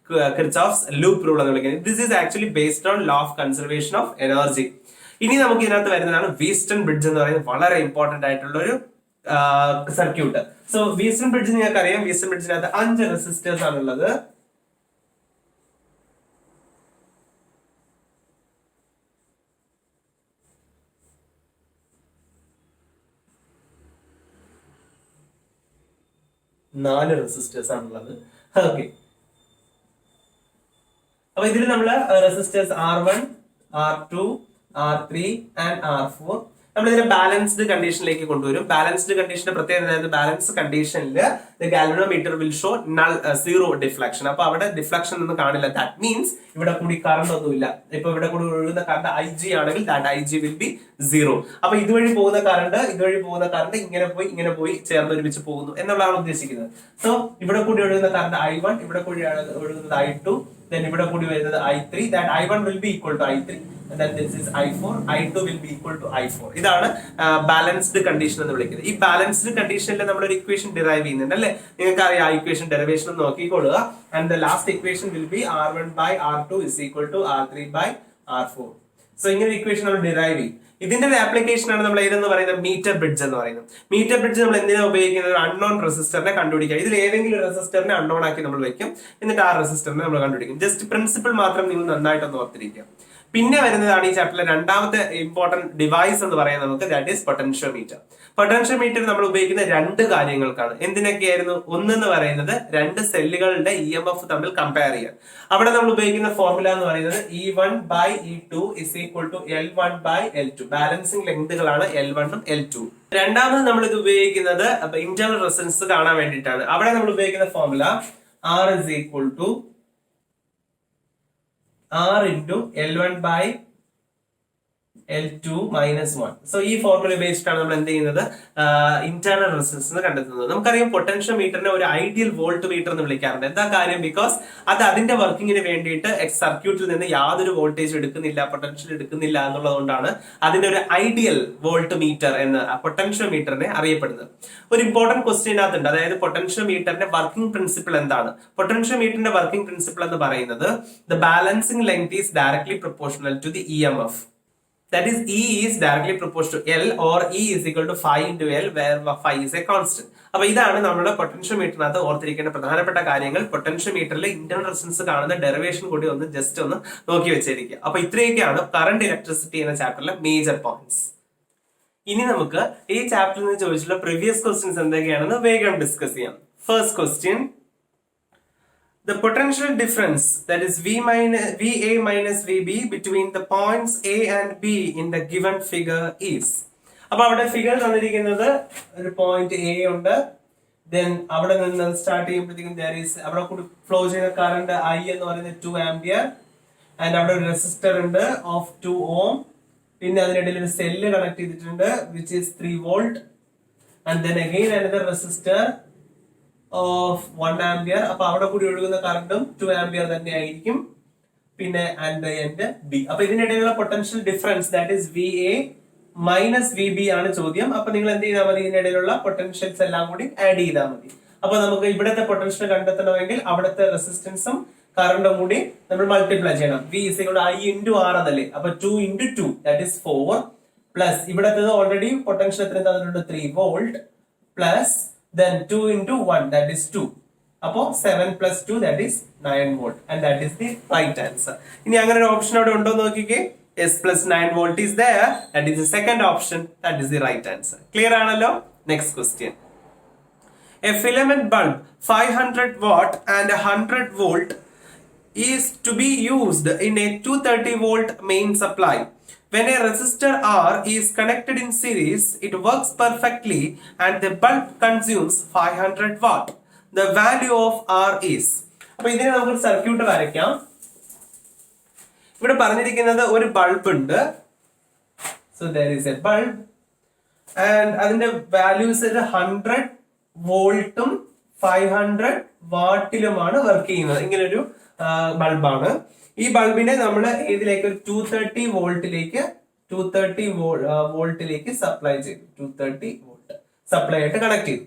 കിർച്ചോഫ്സ് ലൂപ്പ് റൂൾ എന്ന് വിളിക്കുന്നത്. This is actually based on law of conservation of energy. ഇനി നമുക്ക് ഇതിനകത്ത് വരുന്നതാണ് വീസ്റ്റൺ ബ്രിഡ്ജ് എന്ന് പറയുന്നത്. വളരെ ഇമ്പോർട്ടന്റ് ആയിട്ടുള്ള ഒരു സർക്യൂട്ട്. സോ വീസ്റ്റൺ ബ്രിഡ്ജ് നിങ്ങൾക്ക് അറിയാം. വീസ്റ്റൺ ബ്രിഡ്ജിനകത്ത് 5 റെസിസ്റ്റേഴ്സ് ആണുള്ളത്. നാല് റെസിസ്റ്റേഴ്സ് ആണുള്ളത്. ഓക്കെ, അപ്പൊ ഇതിൽ നമ്മൾ resistors R1, R2, R3 and R4 നമ്മൾ ഇതിനെ ബാലൻസ്ഡ് കണ്ടീഷനിലേക്ക് കൊണ്ടുവരും. ബാലൻസ്ഡ് കണ്ടീഷന്റെ പ്രത്യേകത, ബാലൻസ് കണ്ടീഷനിൽ galvanometer will show zero deflection. അപ്പൊ അവിടെ ഡിഫ്ലക്ഷൻ ഒന്നും കാണില്ല. ദാറ്റ് മീൻസ് ഇവിടെ കൂടി കറണ്ട് ഒന്നുമില്ല. ഇപ്പൊ ഇവിടെ കൂടി ഒഴുകുന്ന കറണ്ട് IG ആണെങ്കിൽ ദാറ്റ് IG വിൽ ബി 0. അപ്പൊ ഇതുവഴി പോകുന്ന കറണ്ട് ഇങ്ങനെ പോയി ചേർന്ന് ഒരുമിച്ച് പോകുന്നു എന്നുള്ളതാണ് ഉദ്ദേശിക്കുന്നത്. സോ ഇവിടെ കൂടി ഒഴുകുന്ന കറണ്ട് I1, ഇവിടെ കൂടി ഒഴുകുന്നത് I2, then ഇവിടെ കൂടി വരുന്നത് I3. that I1 will be equal to I3 and then this is I4. I2 will be equal to I4. ഇതാണ് ബാലൻസ്ഡ് കണ്ടീഷൻ എന്ന് വിളിക്കുന്നത്. ഈ ബാലൻസ്ഡ് കണ്ടീഷനിൽ നമ്മൾ ഒരു ഇക്വേഷൻ ഡിറൈവ് ചെയ്യുന്നുണ്ട് അല്ലെ? നിങ്ങൾക്ക് അറിയാം, ആ ഇക്വേഷൻ ഡെറിവേഷൻ നോക്കിക്കൊള്ളുക. And the last equation will be R1 by R2 is equal to R3 by R4. So ഇങ്ങനെ ഇക്വേഷൻ നമ്മൾ ഡിറൈവ് ചെയ്യും. ഇതിന്റെ ഒരു ആപ്ലിക്കേഷൻ ആണ് നമ്മൾ ഏതെന്ന് പറയുന്നത് മീറ്റർ ബ്രിഡ്ജ് എന്ന് പറയുന്നത്. മീറ്റർ ബ്രിഡ്ജ് നമ്മൾ എന്തിനാണ് ഉപയോഗിക്കുന്നത്? ഒരു അൺനോൺ റെസിസ്റ്ററിനെ കണ്ടുപിടിക്കുക. ഇതിൽ ഏതെങ്കിലും റെസിസ്റ്ററിനെ അൺനോൺ ആക്കി നമ്മൾ വെക്കും, എന്നിട്ട് ആ റെസിസ്റ്ററിനെ നമ്മൾ കണ്ടുപിടിക്കും. ജസ്റ്റ് പ്രിൻസിപ്പിൾ മാത്രം നിങ്ങൾ നന്നായിട്ടൊന്ന് ഓർത്തിരിക്കുക. പിന്നെ വരുന്നതാണ് ഈ ചാപ്റ്ററിലെ രണ്ടാമത്തെ ഇമ്പോർട്ടന്റ് ഡിവൈസ് എന്ന് പറയുന്നത് നമുക്ക്, ദാറ്റ് ഈസ് പൊട്ടൻഷ്യോമീറ്റർ. പൊട്ടൻഷ്യോമീറ്റർ നമ്മൾ ഉപയോഗിക്കുന്ന 2 കാര്യങ്ങൾക്കാണ്. എന്തിനൊക്കെയായിരുന്നു? ഒന്നെന്ന് പറയുന്നത് 2 സെല്ലുകളുടെ EMF തമ്മിൽ കമ്പയർ ചെയ്യാൻ. അവിടെ നമ്മൾ ഉപയോഗിക്കുന്ന ഫോർമുല എന്ന് പറയുന്നത് E1 by E2 is equal to L1 by L2. Balancing ലെങ്തുകളാണ് L1 ഉം L2. രണ്ടാമത് നമ്മൾ ഇത് ഉപയോഗിക്കുന്നത് ഇന്റർണൽ റെസിസ്റ്റൻസ് കാണാൻ വേണ്ടിയിട്ടാണ്. അവിടെ നമ്മൾ ഉപയോഗിക്കുന്ന formula R is equal to R into L1 by L2 minus 1. So ഈ ഫോർമുല ബേസ്ഡ് ആണ് നമ്മൾ എന്ത് ചെയ്യുന്നത്, ഇന്റേണൽ റെസിസ്റ്റൻസ് കണ്ടെത്തുന്നത്. നമുക്കറിയാം പൊട്ടൻഷ്യൽ മീറ്ററിനെ ഒരു ഐഡിയൽ വോൾട്ട് മീറ്റർ എന്ന് വിളിക്കാറുണ്ട്. എന്താ കാര്യം? ബിക്കോസ് അത് അതിന്റെ വർക്കിങ്ങിന് വേണ്ടിയിട്ട് സർക്യൂട്ടിൽ നിന്ന് യാതൊരു വോൾട്ടേജ് എടുക്കുന്നില്ല, പൊട്ടൻഷ്യൽ എടുക്കുന്നില്ല എന്നുള്ളതുകൊണ്ടാണ് അതിന്റെ ഒരു ഐഡിയൽ വോൾട്ട് മീറ്റർ എന്ന് പൊട്ടൻഷ്യൽ മീറ്ററിനെ അറിയപ്പെടുന്നത്. ഒരു ഇമ്പോർട്ടന്റ് ക്വസ്റ്റ്യനകത്തുണ്ട്, അതായത് പൊട്ടൻഷ്യൽ മീറ്ററിന്റെ വർക്കിംഗ് പ്രിൻസിപ്പിൾ എന്താണ്? പൊട്ടൻഷ്യൽ മീറ്ററിന്റെ വർക്കിംഗ് പ്രിൻസിപ്പിൾ എന്ന് പറയുന്നത് the balancing length is directly proportional to the EMF. That is, E is directly proportional to L, or E is equal to phi into L, where phi is a constant. അപ്പൊ ഇതാണ് നമ്മുടെ potential മീറ്ററിനകത്ത് ഓർത്തിരിക്കേണ്ട പ്രധാനപ്പെട്ട കാര്യങ്ങൾ. Potential മീറ്ററിലെ internal resistance കാണുന്ന derivation കൂടി ഒന്ന് just ഒന്ന് നോക്കി വെച്ചിരിക്കുക. അപ്പൊ ഇത്രയൊക്കെയാണ് കറന്റ് ഇലക്ട്രിസിറ്റി എന്ന ചാപ്റ്ററിലെ മേജർ പോയിന്റ്സ്. ഇനി നമുക്ക് ഈ ചാപ്റ്ററിൽ നിന്ന് ചോദിച്ചിട്ടുള്ള പ്രീവിയസ് ക്വസ്റ്റ്യൻസ് എന്തൊക്കെയാണെന്ന് വേഗം ഡിസ്കസ് ചെയ്യാം. First question, the potential difference, that is VA minus VB between the points A and B in the given figure is. അപ്പൊ അവിടെ ഫിഗർ തന്നിരിക്കുന്നത് ഒരു പോയിന്റ് A ഉണ്ട്, ദെൻ അവിടെ നിന്ന് സ്റ്റാർട്ട് ചെയ്യുമ്പോഴത്തേക്കും അവിടെ കൂടി ഫ്ലോ ചെയ്യുന്ന കറണ്ട് I എന്ന് പറയുന്നത് 2 ആംപിയർ, ആൻഡ് അവിടെ ഒരു റെസിസ്റ്റർ ഉണ്ട് ഓഫ് 2 ohm, പിന്നെ അതിനിടയിൽ ഒരു സെല്ല് കണക്ട് ചെയ്തിട്ടുണ്ട് which is 3 volt, and then again another resistor of 1 ampere. അപ്പൊ അവിടെ കൂടി ഒഴുകുന്ന കറണ്ടും 2 ആംപിയർ തന്നെ ആയിരിക്കും. പിന്നെ ആൻഡ് B. അപ്പൊ ഇതിനിടയിലുള്ള potential difference, that is VA minus VB ആണ് ചോദ്യം. അപ്പൊ നിങ്ങൾ എന്ത് ചെയ്താൽ മതി, ഇതിനിടയിലുള്ള പൊട്ടൻഷ്യൽസ് എല്ലാം കൂടി ആഡ് ചെയ്താൽ മതി. അപ്പൊ നമുക്ക് ഇവിടത്തെ പൊട്ടൻഷ്യൽ കണ്ടെത്തണമെങ്കിൽ അവിടുത്തെ റെസിസ്റ്റൻസും കറണ്ടും കൂടി നമ്മൾ മൾട്ടിപ്ലൈ ചെയ്യണം. V is equal to I into R അതല്ലേ, അപ്പൊ 2 into 2 that is 4, പ്ലസ് ഇവിടത്തെ ഓൾറെഡി പൊട്ടൻഷ്യൽ എത്ര തന്നിട്ടുണ്ട് 3 volt, plus then 2 into 1 that is 2. അപ്പോ 7 plus 2 that is 9 volt, and that is the right answer. ഇനി അങ്ങനെ ഒരു ഓപ്ഷൻ അവിടെ ഉണ്ടോ നോക്കിക്കേ. S plus 9 volt is there, that is the second option, that is the right answer. Clear ആണല്ലോ? Next question. A filament bulb 500 watt and 100 volt is to be used in a 230 volt main supply. When a resistor R is connected in series, it works perfectly and the bulb consumes 500 watt. The value of R is. അപ്പൊ ഇതിനെ നമുക്ക് circuit വരയ്ക്കാം. ഇവിടെ പറഞ്ഞിരിക്കുന്നത് ഒരു bulb ഉണ്ട്. So there is a bulb and അതിന്റെ values 100 വോൾട്ടും 500 വാട്ടിലുമാണ് വർക്ക് ചെയ്യുന്നത്. ഇങ്ങനൊരു ബൾബാണ്. ഈ ബൾബിനെ നമ്മൾ ഇതിലേക്ക് ഒരു 230 വോൾട്ടിലേക്ക് സപ്ലൈ ചെയ്തു. 230 വോൾട്ട് സപ്ലൈ ആയിട്ട് കണക്ട് ചെയ്തു.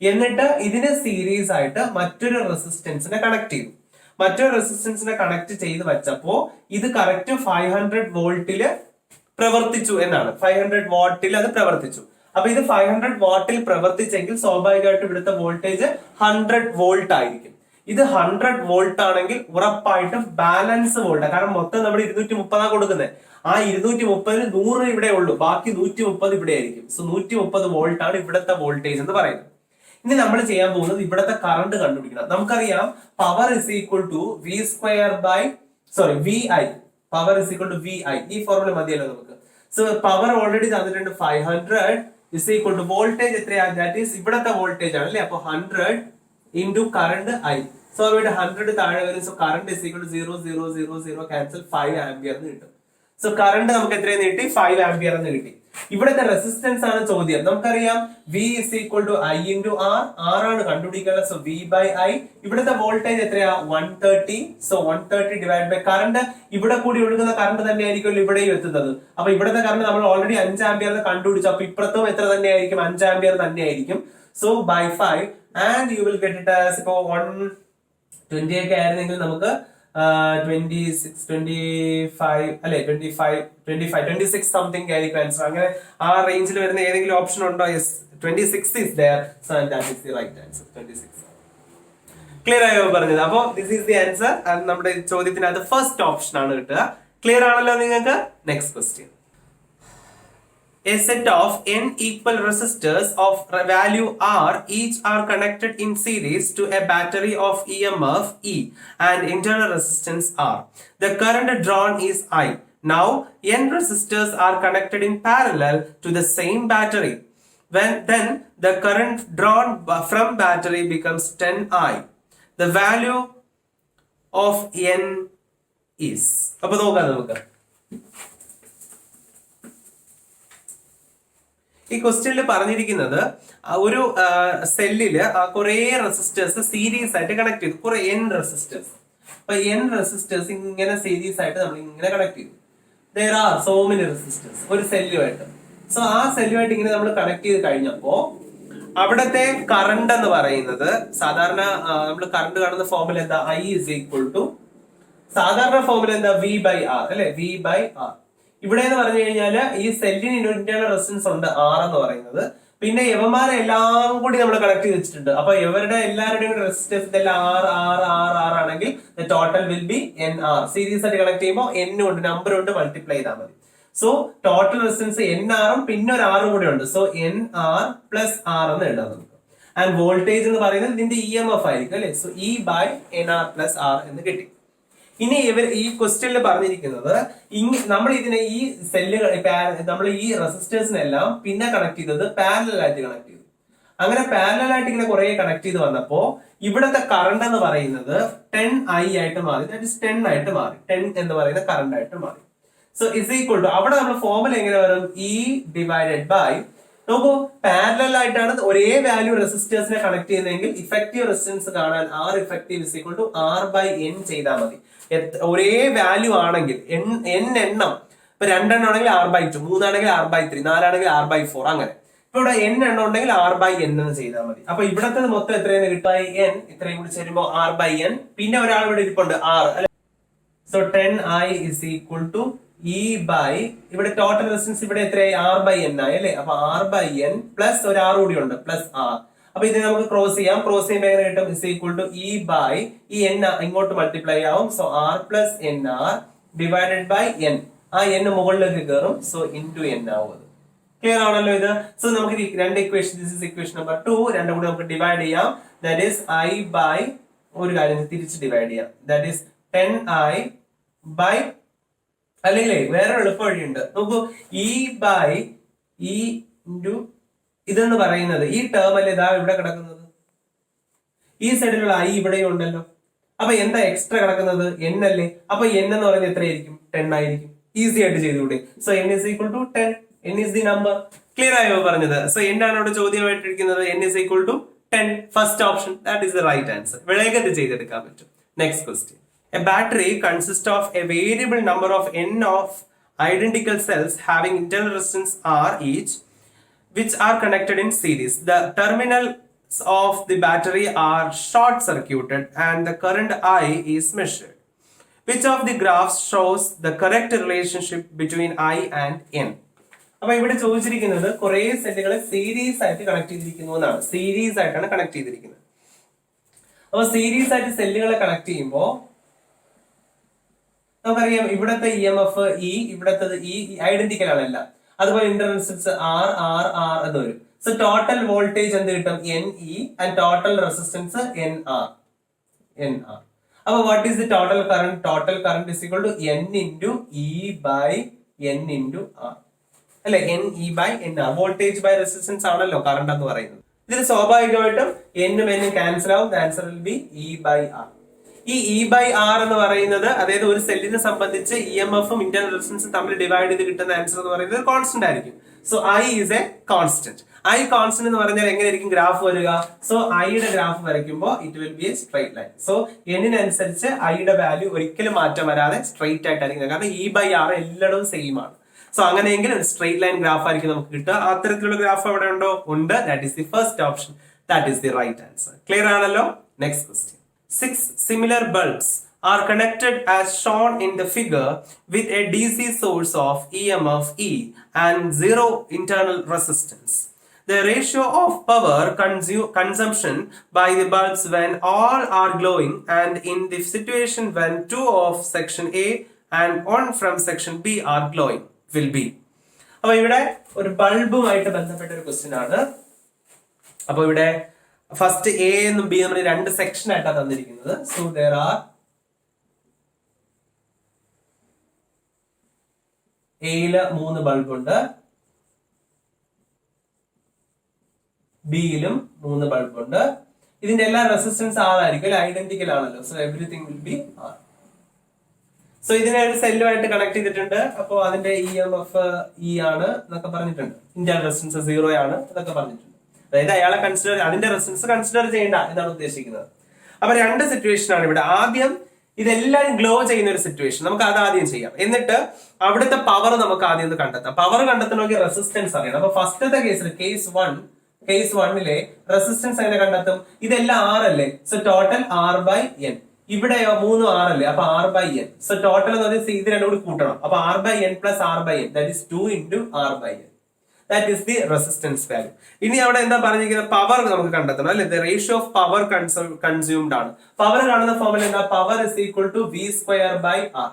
എന്നിട്ട് ഇതിന് സീരീസ് ആയിട്ട് മറ്റൊരു റെസിസ്റ്റൻസിനെ കണക്ട് ചെയ്തു. മറ്റൊരു റെസിസ്റ്റൻസിനെ കണക്ട് ചെയ്ത് വെച്ചപ്പോ ഇത് കറക്റ്റ് 500 വോൾട്ടില് പ്രവർത്തിച്ചു എന്നാണ്. 500 വാട്ടിൽ അത് പ്രവർത്തിച്ചു. അപ്പൊ ഇത് 500 വാട്ടിൽ പ്രവർത്തിച്ചെങ്കിൽ സ്വാഭാവികമായിട്ട് ഇവിടുത്തെ വോൾട്ടേജ് 100 വോൾട്ട് ആയിരിക്കും. ഇത് 100 വോൾട്ട് ആണെങ്കിൽ ഉറപ്പായിട്ടും ബാലൻസ് വോൾട്ട്, കാരണം മൊത്തം നമ്മൾ 230 കൊടുക്കുന്നത്. ആ 230 100 ഇവിടെ ഉള്ളൂ, ബാക്കി 130 ഇവിടെ ആയിരിക്കും. സോ 130 വോൾട്ട് ആണ് ഇവിടുത്തെ വോൾട്ടേജ് എന്ന് പറയുന്നത്. ഇനി നമ്മൾ ചെയ്യാൻ പോകുന്നത് ഇവിടുത്തെ കറണ്ട് കണ്ടുപിടിക്കണം. നമുക്കറിയാം power is equal to VI. Power is equal to VI. ഈ ഫോർമുല മതിയല്ലോ നമുക്ക്. സോ പവർ ഓൾറെഡി തന്നിട്ടുണ്ട് 500 ഇസ് ഈക്വൽ ടു വോൾട്ടേജ് എത്രയാ, ദാറ്റ് ഈസ് ഇവിടത്തെ വോൾട്ടേജ് ആണ് അല്ലെ. അപ്പൊ 100 into current I. So ഇവിടെ 100 താഴെ വരും. So current is equal to 0 cancel 5 ampere എന്ന് കിട്ടും. സോ കറണ്ട് നമുക്ക് എത്രയെന്ന് കിട്ടി, 5 ആംപിയർ എന്ന് കിട്ടി. ഇവിടുത്തെ റെസിസ്റ്റൻസ് ആണ് ചോദ്യം. നമുക്കറിയാം V is equal to I into R. R ആണ് കണ്ടുപിടിക്കേണ്ടത്. So V by I. ഇവിടുത്തെ വോൾട്ടേജ് എത്രയാ, 130. So 130 divide by current. ഇവിടെ കൂടി ഒഴുകുന്ന കറണ്ട് തന്നെ ആയിരിക്കും ഇവിടെയും എത്തുന്നത്. അപ്പൊ ഇവിടുത്തെ കറണ്ട് നമ്മൾ ഓൾറെഡി 5 ആംപിയർ കണ്ടുപിടിച്ചു. അപ്പൊ ഇപ്പുറത്തും എത്ര തന്നെ ആയിരിക്കും, 5 ആംപിയർ തന്നെ ആയിരിക്കും. So by 5 and you will get it as ഇപ്പോ 120 ഒക്കെ ആയിരുന്നെങ്കിൽ നമുക്ക് 26 സംതിങ് ആയിരിക്കും ആൻസർ. അങ്ങനെ ആ റേഞ്ചിൽ വരുന്ന ഏതെങ്കിലും ഓപ്ഷൻ ഉണ്ടോ? Yes, 26 is there, so that is the right answer. 26. Clear ആയോ പറഞ്ഞത്? അപ്പോ ദിസ് ഈസ് ദി ആൻസർ. നമ്മുടെ ചോദ്യത്തിനകത്ത് ഫസ്റ്റ് ഓപ്ഷൻ ആണ് കിട്ടുക. ക്ലിയർ ആണല്ലോ നിങ്ങൾക്ക്? Next question. A set of n equal resistors of value R each are connected in series to a battery of EMF E and internal resistance R. The current drawn is I. Now n resistors are connected in parallel to the same battery. Then the current drawn from battery becomes 10I. The value of n is. അപ്പോൾ നോക്കാം നമുക്ക്. ഈ ക്വസ്റ്റ്യനിൽ പറഞ്ഞിരിക്കുന്നത് ഒരു സെല്ലില് കുറെ resistors series ആയിട്ട് connect ചെയ്തു, കുറെ n റെസിസ്റ്റേഴ്സ്. അപ്പൊ n റെസിസ്റ്റേഴ്സ് ഇങ്ങനെ സീരീസ് ആയിട്ട് നമ്മൾ ഇങ്ങനെ കണക്ട് ചെയ്തു. there are so many resistors ഒരു സെല്ലുമായിട്ട്. സോ ആ സെല്ലുമായിട്ട് ഇങ്ങനെ നമ്മൾ കണക്ട് ചെയ്ത് കഴിഞ്ഞപ്പോ അവിടത്തെ കറണ്ട് എന്ന് പറയുന്നത് സാധാരണ നമ്മൾ കറണ്ട് കാണുന്ന ഫോർമുല എന്താ? I is equal to സാധാരണ ഫോർമുല എന്താ? V by R അല്ലെ? V by R. ഇവിടെ എന്ന് പറഞ്ഞു കഴിഞ്ഞാല് ഈ സെല്ലിന് ഇന്റേണൽ റെസിസ്റ്റൻസ് ഉണ്ട് R എന്ന് പറയുന്നത്. പിന്നെ യവന്മാരെ എല്ലാം കൂടി നമ്മൾ കണക്ട് ചെയ്ത് വെച്ചിട്ടുണ്ട്. അപ്പൊ ഇവരുടെ എല്ലാവരുടെയും റെസിസ്റ്റൻസ് എല്ലാം R ആണെങ്കിൽ total will be NR. Series ആയിട്ട് കണക്ട് ചെയ്യുമ്പോൾ N ഉണ്ട്, നമ്പർ ഉണ്ട്, മൾട്ടിപ്ലൈ ചെയ്താൽ മതി. സോ ടോട്ടൽ റെസിസ്റ്റൻസ് NR ഉം പിന്നെ ഒരു R കൂടി ഉണ്ട്. സോ NR പ്ലസ് R എന്ന് എഴുതാം നമുക്ക്. ആൻഡ് വോൾട്ടേജ് എന്ന് പറയുന്നത് ഇതിന്റെ EMF ആയിരിക്കും അല്ലെ? So E by NR plus R എന്ന് കിട്ടി. ഇനി ഈ ക്വസ്റ്റ്യനിൽ പറഞ്ഞിരിക്കുന്നത് നമ്മൾ ഇതിനെ ഈ സെല്ലുകൾ നമ്മൾ ഈ റെസിസ്റ്റേഴ്സിനെല്ലാം പിന്നെ കണക്ട് ചെയ്തത് പാരലൽ ആയിട്ട് കണക്ട് ചെയ്തു. അങ്ങനെ പാരലൽ ആയിട്ട് ഇങ്ങനെ കുറെ കണക്ട് ചെയ്ത് വന്നപ്പോ ഇവിടത്തെ കറണ്ട് എന്ന് പറയുന്നത് 10I ആയിട്ട് മാറി. ദാറ്റ് ഇസ് 10 ആയിട്ട് മാറി. 10 എന്ന് പറയുന്ന കറണ്ട് ആയിട്ട് മാറി. സോ ഇസ് ഈക്വൽ ടു അവിടെ നമ്മൾ ഫോർമുല എങ്ങനെ വരും? E ഡിവൈഡഡ് ബൈ നോക്കൂ, പാരലൽ ആയിട്ടാണ് ഒരേ വാല്യൂ റെസിസ്റ്റേഴ്സിനെ കണക്ട് ചെയ്യുന്നതെങ്കിൽ ഇഫക്റ്റീവ് റെസിസ്റ്റൻസ് കാണാൻ R effective is equal to R by N ചെയ്താൽ മതി. ഒരേ വാല്യൂ ആണെങ്കിൽ n എണ്ണം, ഇപ്പൊ 2 എണ്ണം ആണെങ്കിൽ R ബൈ 2, 3 ആണെങ്കിൽ R ബൈ 3, 4 ആണെങ്കിൽ R ബൈ 4, അങ്ങനെ. ഇപ്പൊ ഇവിടെ n എണ്ണം ഉണ്ടെങ്കിൽ R ബൈ N എന്ന് ചെയ്താൽ മതി. അപ്പൊ ഇവിടത്തെ മൊത്തം എത്രയെന്ന് കിട്ടായി? N. ഇത്രയും കൂടി ചേരുമ്പോ R ബൈ N. പിന്നെ ഒരാൾ ഇവിടെ ഇരിപ്പുണ്ട് R അല്ലെ? So 10I is equal to E by ഇവിടെ ടോട്ടൽ റെസിസ്റ്റൻസ് ഇവിടെ എത്രയായി? R ബൈ N ആയി അല്ലെ? അപ്പൊ R ബൈ N പ്ലസ് ഒരു R കൂടി ഉണ്ട്, പ്ലസ് R. അപ്പൊ ഇത് നമുക്ക് ക്രോസ് ചെയ്യാം. ക്രോസ് ചെയ്യുമ്പോൾ എങ്ങനെ കിട്ടും? Is equal to E by ഈ N ഇങ്ങോട്ട് മൾട്ടിപ്ലൈ ആവും. So R plus NR divided by N. ആ N മുകളിലേക്ക് കയറും. സോ ഇൻടു N ആവും. അത് ക്ലിയർ ആണല്ലോ ഇത്? സോ നമുക്ക് രണ്ട് equation, this is equation number 2, രണ്ടും കൂടി നമുക്ക് ഡിവൈഡ് ചെയ്യാം. ദാറ്റ് ഈസ് I ബൈ ഒരു കാര്യം തിരിച്ച് ഡിവൈഡ് ചെയ്യാം. ദാറ്റ് ഈസ് 10I ബൈ അല്ലെങ്കിൽ വേറെ എളുപ്പ വഴിയുണ്ട്. നോക്കൂ, E ബൈ E ഇൻറ്റു ഇതെന്ന് പറയുന്നത് ഈ ടേം അല്ലേ ഇതാ ഇവിടെ കിടക്കുന്നത്. ഈ സൈഡിലുള്ള I ഇവിടെയും ഉണ്ടല്ലോ. അപ്പൊ എന്താ എക്സ്ട്രാ കിടക്കുന്നത്? N അല്ലേ? അപ്പൊ N എന്ന് പറയുന്നത് എത്രയായിരിക്കും? 10 ആയിരിക്കും. ഈസി ആയിട്ട് ചെയ്തുകൂടെ? So N is equal to 10. N is the number. Clear ആയോ പറഞ്ഞത്? സോ എന്താണ് ഇവിടെ ചോദ്യമായിട്ടിരിക്കുന്നത്? N is equal to 10. First option, that is the right answer. വേഗത്തിൽ ചെയ്തെടുക്കാൻ പറ്റും. Next question. A battery consists of a variable number of n of identical cells having internal resistance R each, which are connected in series. The terminals of the battery are short circuited and the current I is measured. Which of the graphs shows the correct relationship between I and N? അപ്പൊ ഇവിടെ ചോദിച്ചിരിക്കുന്നത് കുറെ സെല്ലുകളെ series ആയിട്ട് connect ചെയ്തിരിക്കുന്നു എന്നാണ്. Series ആയിട്ടാണ് connect ചെയ്തിരിക്കുന്നത്. അപ്പൊ സീരീസ് ആയിട്ട് സെല്ലുകളെ കണക്ട് ചെയ്യുമ്പോൾ നമുക്കറിയാം ഇവിടത്തെ EMF E, ഇവിടത്തത് E ഐഡന്റിക്കൽ ആണല്ല. അതുപോലെ ഇന്റർണൽ റെസിസ്റ്റൻസ് R എന്ന് വരും. സോ ടോട്ടൽ വോൾട്ടേജ് എന്ത് കിട്ടും? NE and total resistance NR. അപ്പൊ what is the total current? Total current is equal to N into E by N into R അല്ലെ? NE by NR. Voltage by resistance ആണല്ലോ current എന്ന് പറയുന്നത്. ഇതിൽ സ്വാഭാവികമായിട്ടും N ഉം ക്യാൻസൽ ആവും. Answer will be E by R. ഈ E by R എന്ന് പറയുന്നത് അതായത് ഒരു സെല്ലിനെ സംബന്ധിച്ച് EMF ഉം ഇന്റർണൽ റെസിസ്റ്റൻസും തമ്മിൽ ഡിവൈഡ് ചെയ്ത് കിട്ടുന്ന ആൻസർ എന്ന് പറയുന്നത് കോൺസ്റ്റന്റ് ആയിരിക്കും. So I is a constant. I constant എന്ന് പറഞ്ഞാൽ എങ്ങനെയായിരിക്കും ഗ്രാഫ് വരിക? സോ ഐയുടെ ഗ്രാഫ് വരയ്ക്കുമ്പോൾ it will be a straight line. So എന്നിനനുസരിച്ച് ഐയുടെ വാല്യൂ ഒരിക്കലും മാറ്റം വരാതെ സ്ട്രൈറ്റ് ആയിട്ടായിരിക്കും. കാരണം E ബൈ R എല്ലായിടവും സെയിം ആണ്. സോ അങ്ങനെയെങ്കിൽ ഒരു സ്ട്രൈറ്റ് ലൈൻ ഗ്രാഫ് ആയിരിക്കും നമുക്ക് കിട്ടുക. അത്തരത്തിലുള്ള ഗ്രാഫ് അവിടെ ഉണ്ടോ? ഉണ്ട്. That is the first option. That is the right answer. Clear ആണല്ലോ? Next question. 6 similar bulbs are connected as shown in the figure with a DC source of EMF E and 0 internal resistance. The ratio of power consumption by the bulbs when all are glowing and in the situation when 2 of section A and 1 from section B are glowing will be. അപ്പോൾ ഇവിടെ ഒരു ബൾബുമായിട്ട് ബന്ധപ്പെട്ട ഒരു question ആണ്. അപ്പോൾ ഇവിടെ first A എന്നും B നമ്മൾ രണ്ട് സെക്ഷൻ ആയിട്ടാണ് തന്നിരിക്കുന്നത്. സോ there are എയില് 3 ബൾബ് ഉണ്ട്, ബിയിലും 3 ബൾബ് ഉണ്ട്. ഇതിന്റെ എല്ലാ റെസിസ്റ്റൻസ് R ആയിരിക്കും, ഐഡന്റിക്കൽ ആണല്ലോ. So everything will be R. So ഇതിനെ ഒരു സെല്ലുമായിട്ട് കണക്ട് ചെയ്തിട്ടുണ്ട്. അപ്പോൾ അതിന്റെ EMF E ആണ് എന്നൊക്കെ പറഞ്ഞിട്ടുണ്ട്. ഇന്റേണൽ റെസിസ്റ്റൻസ് 0 ആണ് എന്നൊക്കെ പറഞ്ഞിട്ടുണ്ട്. അതായത് അയാളെ അതിന്റെ റെസിസ്റ്റൻസ് കൺസിഡർ ചെയ്യേണ്ട എന്നാണ് ഉദ്ദേശിക്കുന്നത്. അപ്പൊ രണ്ട് സിറ്റുവേഷൻ ആണ് ഇവിടെ. ആദ്യം ഇതെല്ലാരും ഗ്ലോ ചെയ്യുന്ന ഒരു സിറ്റുവേഷൻ, നമുക്ക് അത് ആദ്യം ചെയ്യാം. എന്നിട്ട് അവിടുത്തെ പവർ നമുക്ക് ആദ്യം ഒന്ന് കണ്ടെത്താം. പവർ കണ്ടെത്തണമെങ്കിൽ റെസിസ്റ്റൻസ് അറിയണം. അപ്പൊ ഫസ്റ്റത്തെ കേസിൽ കേസ് വണ്ണിലെ റെസിസ്റ്റൻസ് എങ്ങനെ കണ്ടെത്തും? ഇതെല്ലാം R അല്ലേ, സോ ടോട്ടൽ R/N. ഇവിടെയോ 3 R അല്ലേ, അപ്പൊ R/N. സോ ടോട്ടൽ എന്ന് പറഞ്ഞാൽ ഇത് രണ്ടും കൂടി കൂട്ടണം. അപ്പൊ R/N plus R/N, that is 2 into R/N. That is the resistance value. ഇനി അവിടെ എന്താ പറഞ്ഞിരിക്കുന്നത്? പവർ നമുക്ക് കണ്ടെത്തണം അല്ലെ. The ratio of power consumed ആണ്. പവർ കാണുന്ന ഫോർമുല എന്താ? Power is equal to V square by R.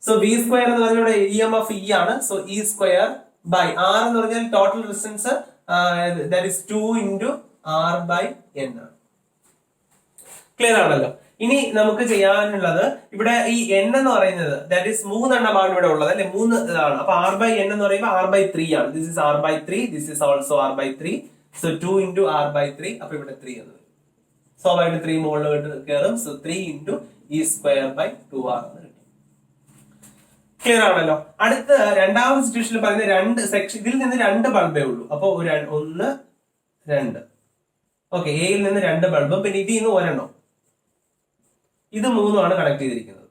So V square എന്ന് പറഞ്ഞാൽ ഇവിടെ EMF E ആണ്. So E square by R എന്ന് പറഞ്ഞാൽ total resistance, that is 2 into R/N ആണ്. ക്ലിയർ ആണല്ലോ. ഇനി നമുക്ക് ചെയ്യാനുള്ളത് ഇവിടെ ഈ N എന്ന് പറയുന്നത് ദാറ്റ് ഈസ് 3 എണ്ണമാണ് ഇവിടെ ഉള്ളത് അല്ലെ, 3 ഇതാണ്. അപ്പൊ R/N എന്ന് പറയുമ്പോൾ R/3 ആണ്. This is R/3, this is also R/3. So 2 into R/3. അപ്പൊ ഇവിടെ 3 എന്ന് വരും. സ്വാഭാവികമായിട്ട് 3 മുകളിലോട്ട് കയറും. So 3 into E square by 2R എന്ന് കിട്ടും. ക്ലിയർ ആണല്ലോ. അടുത്ത രണ്ടാമത്തെ സിറ്റുവേഷനിൽ പറയുന്ന രണ്ട് സെക്ഷൻ, ഇതിൽ നിന്ന് 2 ബൾബേ ഉള്ളൂ. അപ്പൊ 1 2. ഓക്കെ, എയിൽ നിന്ന് 2 ബൾബും പിന്നെ ഇതിൽ നിന്ന് 1 എണ്ണം. ഇത് 3 ആണ് കണക്ട് ചെയ്തിരിക്കുന്നത്.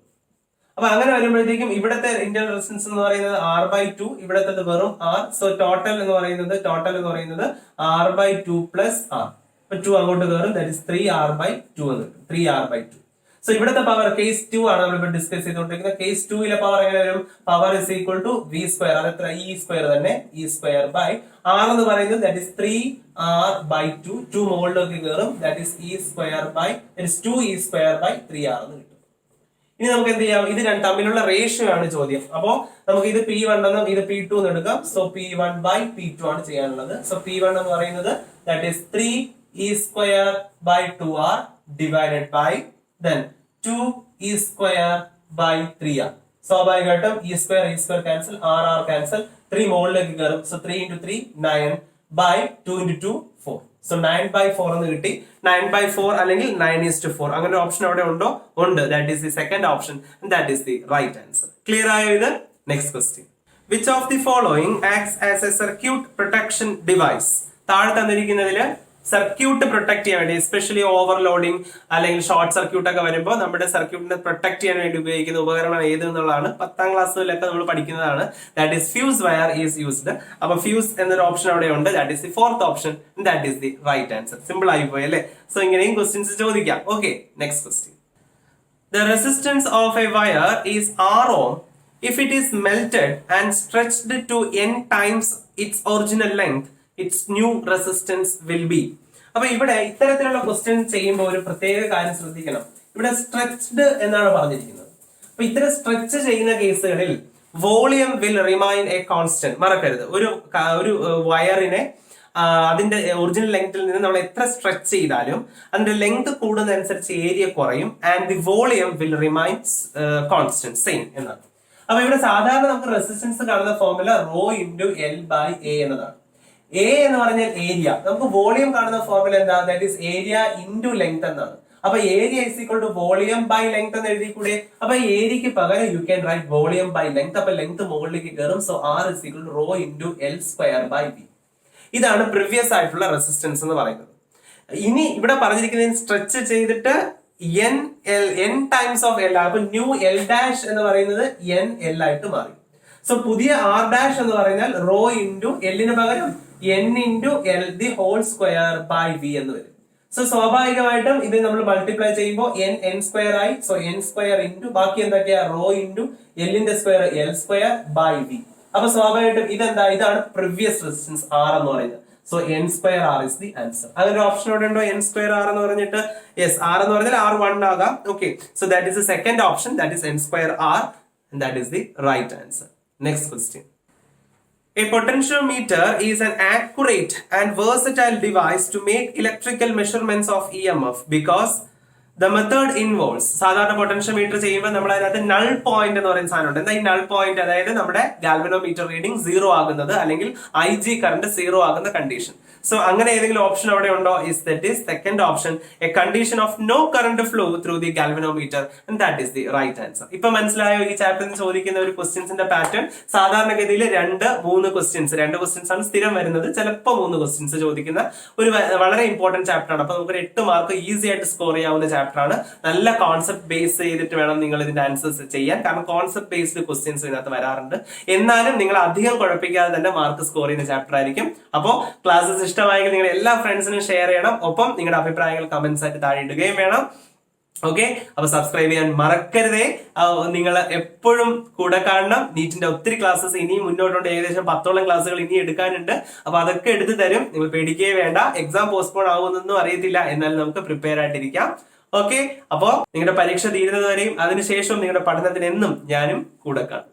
അപ്പൊ അങ്ങനെ വരുമ്പോഴത്തേക്കും ഇവിടത്തെ ഇന്റേണൽ റെസിസ്റ്റൻസ് എന്ന് പറയുന്നത് R/2, ഇവിടത്തെ വെറും R. സോ ടോട്ടൽ എന്ന് പറയുന്നത് R/2 പ്ലസ് R. അപ്പൊ 2 അങ്ങോട്ട് കയറും, ദാറ്റ് ഇസ് 3R/2 എന്ന് കിട്ടും. 3R/2. സോ ഇവിടത്തെ പവർ കേസ് 2 ആണ് നമ്മൾ ഡിസ്കസ് ചെയ്തുകൊണ്ടിരിക്കുന്നത്. കേസ് 2 പവർ എങ്ങനെ വരും? Power is equal to V square, അത് എത്ര? E സ്ക്വയർ തന്നെ, E സ്ക്വയർ ബൈ R എന്ന് പറയുന്നത് ദാറ്റ് ഇസ് 3R/2. 2 മുകളിലേക്ക് കയറും, that is E square by 2E square by 3R എന്ന് കിട്ടും. ഇനി നമുക്ക് എന്ത് ചെയ്യാം? ഇത് തമ്മിലുള്ള റേഷ്യോ ആണ് ചോദ്യം. അപ്പോ നമുക്ക് ഇത് P1 എന്നും ഇത് P2 എന്ന് എടുക്കാം. സോ P1 ബൈ P2 ആണ് ചെയ്യാനുള്ളത്. സോ P1 എന്ന് പറയുന്നത് that is 3E square by 2R divided by then 2E square by 3R. സ്വാഭാവികമായിട്ടും E square cancel, R cancel, 3 മുകളിലേക്ക് കയറും. So 3 into 3 9 by 2 into 2 4. So 9/4 എന്ന് കിട്ടി. 9/4 അല്ലെങ്കിൽ 9:4 അങ്ങനെ ഒരു ഓപ്ഷൻ അവിടെ ഉണ്ടോ? ഉണ്ട്. That is the second option, that is the right answer. Clear ആയോ ഇത്? Next question. Which of the following acts as a circuit protection device? താഴെ തന്നിരിക്കുന്നതിൽ സർക്യൂട്ട് പ്രൊട്ടക്ട് ചെയ്യാൻ വേണ്ടി, എസ്പെഷ്യലി ഓവർലോഡിങ് അല്ലെങ്കിൽ ഷോർട്ട് സർക്യൂട്ട് ഒക്കെ വരുമ്പോൾ നമ്മുടെ സർക്യൂട്ടിനെ പ്രൊട്ടക്ട് ചെയ്യാൻ വേണ്ടി ഉപയോഗിക്കുന്ന ഉപകരണം ഏത് എന്നുള്ളതാണ് 10ാം ക്ലാസ്സിലൊക്കെ നമ്മൾ പഠിക്കുന്നതാണ്. That is fuse wire is used. അപ്പൊ ഫ്യൂസ് എന്നൊരു ഓപ്ഷൻ അവിടെ ഉണ്ട്. That is the 4th option, that is the right answer. Simple ആയി പോയി അല്ലേ? സോ ഇങ്ങനെയും ക്വസ്റ്റ്യൻസ് ചോദിക്കാം. Okay, next question. The resistance of a wire is R ohm if it is melted and stretched to n times its original length. Its new resistance will be. അപ്പൊ ഇവിടെ ഇത്തരത്തിലുള്ള question ചെയ്യുമ്പോൾ ഒരു പ്രത്യേക കാര്യം ശ്രദ്ധിക്കണം. ഇവിടെ സ്ട്രെച്ച്ഡ് എന്നാണ് പറഞ്ഞിരിക്കുന്നത്. അപ്പൊ ഇത്തരം സ്ട്രെച്ച് ചെയ്യുന്ന കേസുകളിൽ volume will remain A constant. മറക്കരുത്, ഒരു വയറിനെ അതിന്റെ ഒറിജിനൽ ലെങ്ത്തിൽ നിന്ന് നമ്മൾ എത്ര സ്ട്രെച്ച് ചെയ്താലും അതിന്റെ ലെങ്ത് കൂടുന്നതനുസരിച്ച് ഏരിയ കുറയും. And the volume will remain constant, same എന്നാണ്. അപ്പൊ ഇവിടെ സാധാരണ നമുക്ക് റെസിസ്റ്റൻസ് കാണുന്ന ഫോർമുല റോ ഇൻറ്റു L/A എന്നതാണ്. എ എന്ന് പറഞ്ഞാൽ ഏരിയ. നമുക്ക് വോളിയം കാണുന്ന ഫോർമുല എന്താ? That is area into length എന്നാണ്. അപ്പൊ area is equal to volume by length എന്ന് എഴുതി കൂടെ? അപ്പൊ ഏരിയക്ക് പകരം you can write volume by length. അപ്പൊ ലെങ്ത് മുകളിലേക്ക് കയറും. So R is equal to rho into L square by B. ഇതാണ് പ്രീവിയസ് ആയിട്ടുള്ള റെസിസ്റ്റൻസ് എന്ന് പറയുന്നത്. ഇനി ഇവിടെ പറഞ്ഞിരിക്കുന്നത് സ്ട്രെച്ച് ചെയ്തിട്ട് n ടൈംസ് ഓഫ് L. അപ്പൊ ന്യൂ L ഡാഷ് എന്ന് പറയുന്നത് n ആയിട്ട് മാറി. സോ പുതിയ R ഡാഷ് എന്ന് പറഞ്ഞാൽ റോ ഇൻറ്റു Lന് പകരം n into L the whole square by V എന്ന് വരും. സോ സ്വാഭാവികമായിട്ടും ഇത് നമ്മൾ മൾട്ടിപ്ലൈ ചെയ്യുമ്പോൾ n സ്ക്വയർ ആയി. സോ n സ്ക്വയർ ഇൻറ്റു ബാക്കി എന്തൊക്കെയാ? റോ ഇൻറ്റു Lന്റെ square L square by V. അപ്പൊ സ്വാഭാവികമായിട്ടും ഇതെന്താ? ഇതാണ് പ്രീവിയസ് റെസിസ്റ്റൻസ് R എന്ന് പറയുന്നത്. So n square R is the answer. അങ്ങനെ ഒരു ഓപ്ഷൻ ഇവിടെ ഉണ്ടോ? n സ്ക്വയർ R എന്ന് പറഞ്ഞിട്ട്? യെസ്, R എന്ന് പറഞ്ഞാൽ R1 ആകാം. Okay, so that is the second option, that is n square R, and that is the right answer. Next question. A potentiometer is an accurate and versatile device to make electrical measurements of EMF because the method involves സാധാരണ potentiometer ചെയ്യുമ്പോൾ നമ്മൾ അതിനകത്ത് null point എന്ന് പറയുന്ന സാധനമുണ്ട്. എന്താ ഈ null point? അതായത് നമ്മുടെ ഗാൽവനോമീറ്റർ റീഡിംഗ് 0 ആകുന്നത് അല്ലെങ്കിൽ IG കറന്റ് 0 ആകുന്ന കണ്ടീഷൻ. സോ അങ്ങനെ ഏതെങ്കിലും ഓപ്ഷൻ അവിടെ ഉണ്ടോ? That is second option, a condition of no current flow through the galvanometer, and that is the right answer. ഇപ്പൊ മനസ്സിലായോ ഈ ചാപ്റ്ററിൽ ചോദിക്കുന്ന ഒരു ക്വസ്റ്റ്യൻസിന്റെ പാറ്റേൺ? സാധാരണഗതിയിൽ 2-3 ക്വസ്റ്റ്യൻസ്, 2 ക്വസ്റ്റ്യൻസ് ആണ് സ്ഥിരം വരുന്നത്, ചിലപ്പോൾ 3 ക്വസ്റ്റ്യൻസ് ചോദിക്കുന്ന ഒരു വളരെ ഇമ്പോർട്ടന്റ് ചാപ്റ്റർ ആണ്. അപ്പൊ നമുക്ക് 8 മാർക്ക് ഈസി ആയിട്ട് സ്കോർ ചെയ്യാവുന്ന ചാപ്റ്റർ ആണ്. നല്ല കോൺസെപ്റ്റ് ബേസ് ചെയ്തിട്ട് വേണം നിങ്ങൾ ഇതിന്റെ ആൻസേഴ്സ് ചെയ്യാൻ, കാരണം കോൺസെപ്റ്റ് ബേസ്ഡ് ക്വസ്റ്റ്യൻസ് ഇതിനകത്ത് വരാറുണ്ട്. എന്നാലും നിങ്ങൾ അധികം കുഴപ്പിക്കാതെ തന്നെ മാർക്ക് സ്കോർ ചെയ്യുന്ന ചാപ്റ്റർ ആയിരിക്കും. അപ്പോൾ ക്ലാസ്സസ് ഇഷ്ടമായെങ്കിൽ നിങ്ങൾ എല്ലാ ഫ്രണ്ട്സിനും ഷെയർ ചെയ്യണം. ഒപ്പം നിങ്ങളുടെ അഭിപ്രായങ്ങൾ കമന്റ്സ് ആയിട്ട് താഴെ ഇടുകയും വേണം. ഓക്കെ, അപ്പൊ സബ്സ്ക്രൈബ് ചെയ്യാൻ മറക്കരുതേ. നിങ്ങൾ എപ്പോഴും കൂടെ കാണണം. നീറ്റിന്റെ ഒത്തിരി ക്ലാസ്സസ് ഇനിയും മുന്നോട്ടുണ്ട്, ഏകദേശം 10ഓളം ക്ലാസ്സുകൾ ഇനി എടുക്കാനുണ്ട്. അപ്പൊ അതൊക്കെ എടുത്തു തരും, നിങ്ങൾ പേടിക്കേ വേണ്ട. എക്സാം പോസ്റ്റ്പോൺ ആവുമെന്നൊന്നും അറിയത്തില്ല, എന്നാലും നമുക്ക് പ്രിപ്പയർ ആയിട്ടിരിക്കാം. ഓക്കെ, അപ്പോ നിങ്ങളുടെ പരീക്ഷ തീരുന്നത് വരെയും അതിനുശേഷം നിങ്ങളുടെ പഠനത്തിന് എന്നും ഞാനും കൂടെ കാണും.